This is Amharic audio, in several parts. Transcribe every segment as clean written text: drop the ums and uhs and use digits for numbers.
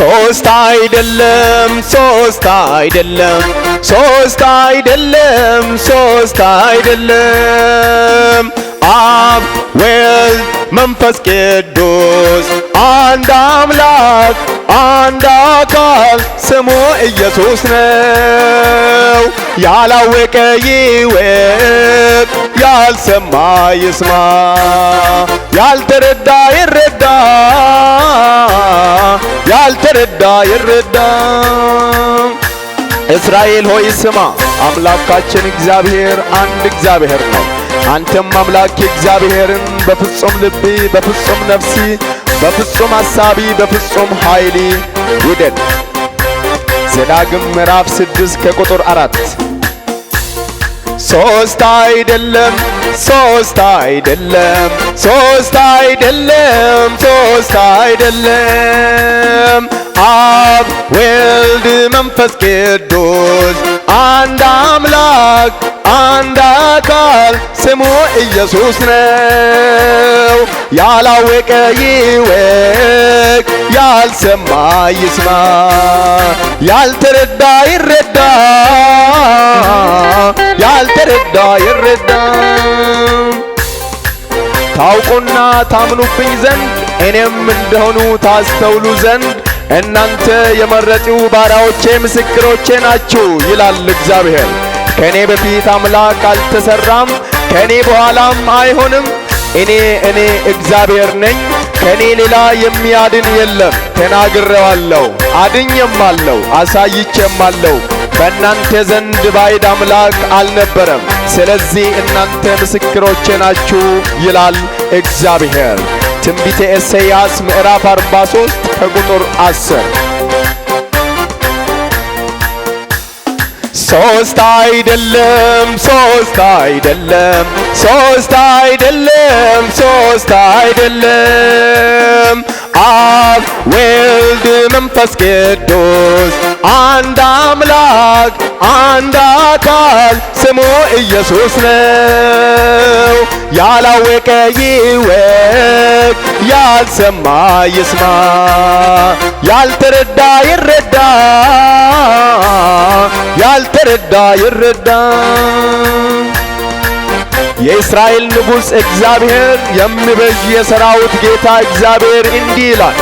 ሶስት አይደለም ሶስት አይደለም ሶስት አይደለም ሶስት አይደለም አብ ወልድ መንፈስ ቅዱስ አንድ አምላክ አንድ አካል ስሙ ኢየሱስ ነው። ያላወቀ ይወቅ ያልሰማ ይስማ ያልተረዳ ይረዳ ያልተረዳ ይረዳ። እስራኤል ሆይ ስማ አምላካችን እግዚአብሔር አንድ እግዚአብሔር ነው። አንተም አምላክ እግዚአብሔርን በፍጹም ልብ በፍጹም ነፍሲ በፍጹም ሐሳቢ በፍጹም ኃይሊ ውደድ። ዘዳግም ምዕራፍ 6 ከቁጥር 4 ሶስት አይደለም ሶስት አይደለም ሶስት አይደለም ሶስት አይደለም አብ ወልድ መንፈስ ቅዱስ አንድ አምላክ አንድ አካል ስሙ ኢየሱስ ነው። ያላወቀ ይወቅ ያልሰማ ይስማ ያልተረዳ ይረዳ ያልተረዳ ይረዳ። ታውቁና ታምኑብኝ ዘንድ እኔም እንደሆኑ ታስተውሉ ዘንድ እናንተ የመረጥሁ ባሪያዎቼ ምስክሮቼ ናችሁ ይላል እግዚአብሔር። ከኔ በፊት አምላክ አልተሰራም፣ ከኔ በኋላም አይሆንም። እኔ እግዚአብሔር ነኝ፣ ከኔ ሌላ የሚያድን የለም። ተናግሬዋለሁ፣ አድኜማለሁ፣ አሳይቼማለሁ። በእናንተ ዘንድ ባዕድ አምላክ አልነበረም። ስለዚህ እናንተ ምስክሮቼ ናችሁ ይላል እግዚአብሔር። ትንቢተ ኢሳይያስ ምዕራፍ 43 ከቁጥር 10 ሶስት አይደለም ሶስት አይደለም ሶስት አይደለም ሶስት አይደለም አብ ወልድ መንፈስ ቅዱስ አንድ አምላክ አንድ አካል ስሙ ኢየሱስ ነው። ያላወቀ ይወቅ ያልሰማ ይስማ ያልተረዳ ይረዳ ያልተረዳ ይረዳ። የእስራኤል ንጉሥ እግዚአብሔር የሚቤዥ የሰራዊት ጌታ እግዚአብሔር እንዲህ ይላል፣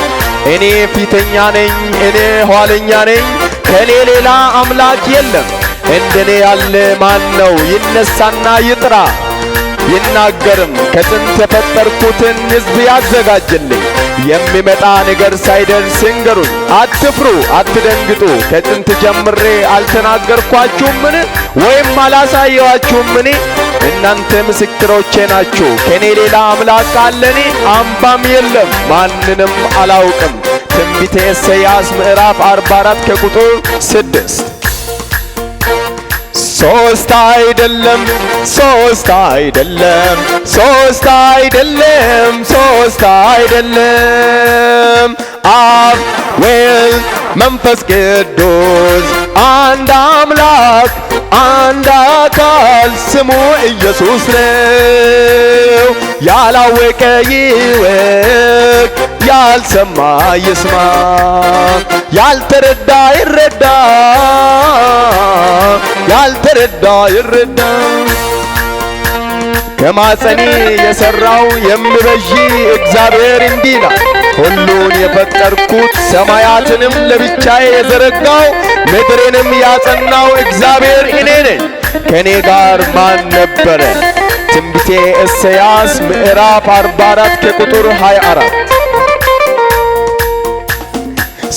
እኔ ፊተኛ ነኝ፣ እኔ ኋለኛ ነኝ፣ ከኔ ሌላ አምላክ የለም። እንደኔ ያለ ማን ነው? ይነሳና ይጥራ ይናገርም። ከጥንት የፈጠርኩትን ሕዝብ ያዘጋጅልኝ። የሚመጣ ነገር ሳይደርስ እንገሩኝ። አትፍሩ፣ አትደንግጡ። ከጥንት ጀምሬ አልተናገርኳችሁምን? ወይም አላሳየኋችሁምን? እናንተ ምስክሮቼ ናችሁ። ከኔ ሌላ አምላክ አለኒ? አምባም የለም፣ ማንንም አላውቅም። ትንቢተ ኢሳይያስ ምዕራፍ 44 ከቁጥር 6 ሶስት አይደለም ሶስት አይደለም ሶስት አይደለም ሶስት አይደለም አብ ወልድ መንፈስ ቅዱስ አንድ አምላክ አንድ አካል ስሙ ኢየሱስ ነው። ያላወቀ ይወቅ ያልሰማ ይስማ ያልተረዳ ይረዳ ያልተረዳ ይረዳ። ከማፀኔ የሰራው የሚቤዥ እግዚአብሔር እንዲህ ነው። ሁሉን የፈጠርኩት ሰማያትንም ለብቻዬ የዘረጋው ምድርንም ያጸናው እግዚአብሔር እኔ ነኝ። ከኔ ጋር ማን ነበረ? ትንቢተ ኢሳይያስ ምዕራፍ 44 ከቁጥር 24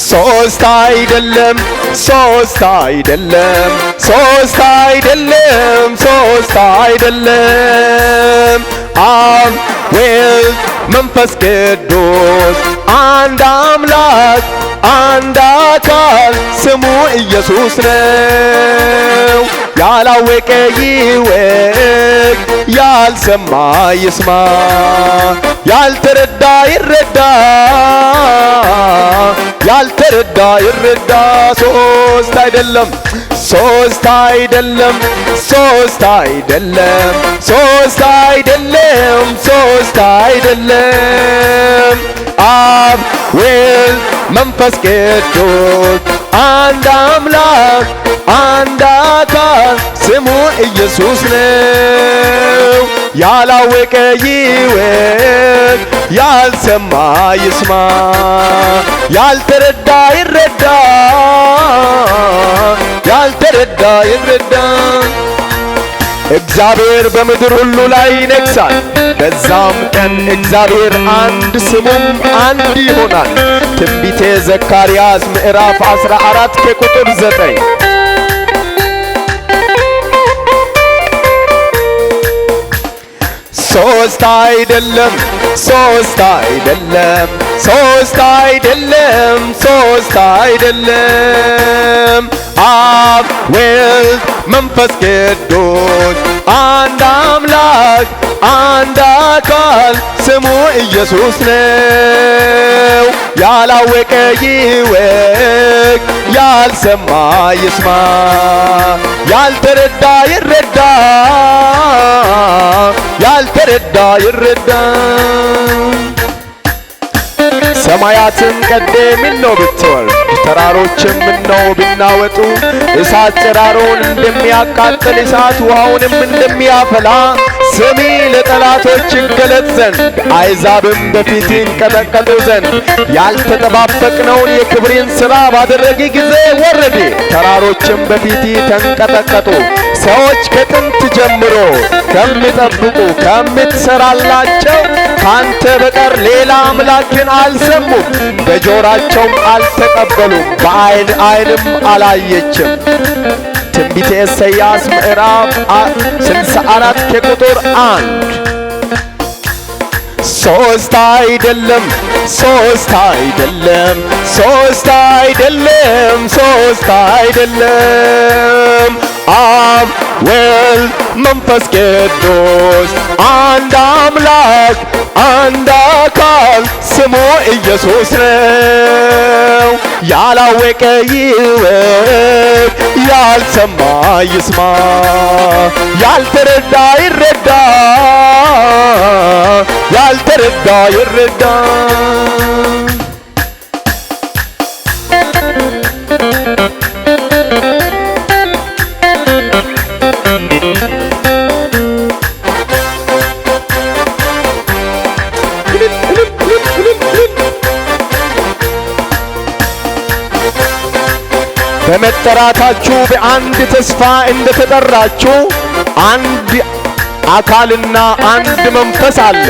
ሶስት አይደለም ሶስት አይደለም ሶስት አይደለም ሶስት አይደለም አብ ወልድ መንፈስ ቅዱስ አንድ አምላክ አንድ አካል ስሙ ኢየሱስ ነው። ያላወቀ ይወቅ ያልሰማ ይስማ ያልተረዳ ይረዳ ያልተረዳ ይረዳ። ሶስት አይደለም ሶስት አይደለም ሶስት አይደለም ሶስት አይደለም ሶስት አይደለም አብ ወልድ መንፈስ ቅዱስ አንድ አምላክ አንድ አካል ስሙ ኢየሱስ ነው። ያላወቀ ይወቅ፣ ያልሰማ ይስማ፣ ያልተረዳ ይረዳ፣ ያልተረዳ ይረዳ። እግዚአብሔር በምድር ሁሉ ላይ ይነግሣል። በዛም ቀን እግዚአብሔር አንድ ስሙም አንድ ይሆናል። ትንቢተ ዘካርያስ ምዕራፍ 14 ከቁጥር 9። ሶስት አይደለም ሶስት አይደለም ሶስት አይደለም ሶስት አይደለም አብ ወልድ መንፈስ ቅዱስ አንድ አምላክ አንድ አካል ስሙ ኢየሱስ ነው። ያላወቀ ይወቅ፣ ያልሰማ ይስማ፣ ያልተረዳ ይረዳ፣ ያልተረዳ ይረዳ። ሰማያትን ቀደ ምነው ብትወርድ፣ ተራሮችም ምነው ቢናወጡ፣ እሳት ጭራሮን እንደሚያቃጥል እሳት ውሃውንም እንደሚያፈላ ስሚ ለጠላቶች ይገለጥ ዘንድ አሕዛብም በፊት ይንቀጠቀጡ ዘንድ ያልተጠባበቅነውን የክብሬን ሥራ ባደረገ ጊዜ ወረደ። ተራሮችም በፊት ተንቀጠቀጡ። ሰዎች ከጥንት ጀምሮ ከሚጠብቁ ከምትሰራላቸው ካንተ በቀር ሌላ አምላክን አልሰሙም፣ በጆራቸውም አልተቀበሉም፣ በዓይንም አላየችም። ትንቢተ ኢሳይያስ ምዕራፍ 64 ከቁጥር 1። ሶስት አይደለም ሶስት አይደለም ሶስት አይደለም ሶስት አይደለም አብ ወልድ መንፈስ ቅዱስ አንድ አምላክ አንድ አካል ስሙ ኢየሱስ ነው። ያላወቀ ይወቅ፣ ያልሰማ ይስማ፣ ያልተረዳ ይረዳ፣ ያልተረዳ ይረዳ። በመጠራታችሁ በአንድ ተስፋ እንደተጠራችሁ አንድ አካልና አንድ መንፈስ አለ።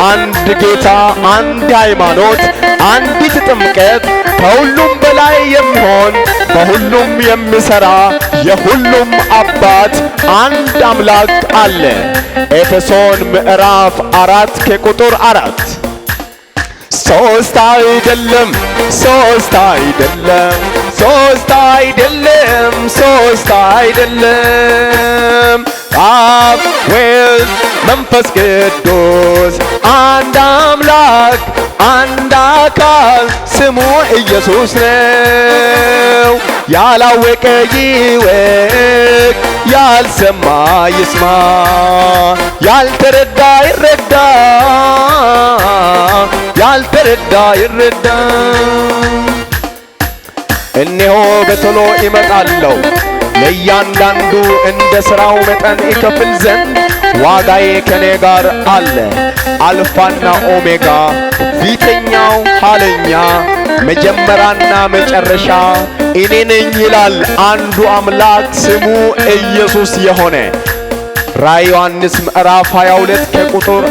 አንድ ጌታ፣ አንድ ሃይማኖት፣ አንዲት ጥምቀት፣ ከሁሉም በላይ የሚሆን በሁሉም የሚሠራ የሁሉም አባት አንድ አምላክ አለ። ኤፌሶን ምዕራፍ 4 ከቁጥር 4። ሶስት አይደለም ሶስት አይደለም ሶስት አይደለም ሶስት አይደለም አብ ወልድ መንፈስ ቅዱስ አንድ አምላክ አንድ አካል ስሙ ኢየሱስ ነው። ያላወቀ ይወቅ፣ ያልሰማ ይስማ፣ ያልተረዳ ይረዳ፣ ያልተረዳ ይረዳ። እነሆ በቶሎ እመጣለሁ፣ ለእያንዳንዱ እንደ ሥራው መጠን ይከፍል ዘንድ ዋጋዬ ከኔ ጋር አለ። አልፋና ኦሜጋ፣ ፊተኛው ኋለኛ፣ መጀመሪያና መጨረሻ እኔ ነኝ ይላል አንዱ አምላክ ስሙ ኢየሱስ የሆነ። ራዕይ ዮሐንስ ምዕራፍ 22 ከቁጥር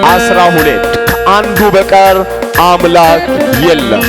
12። ከአንዱ በቀር አምላክ የለም።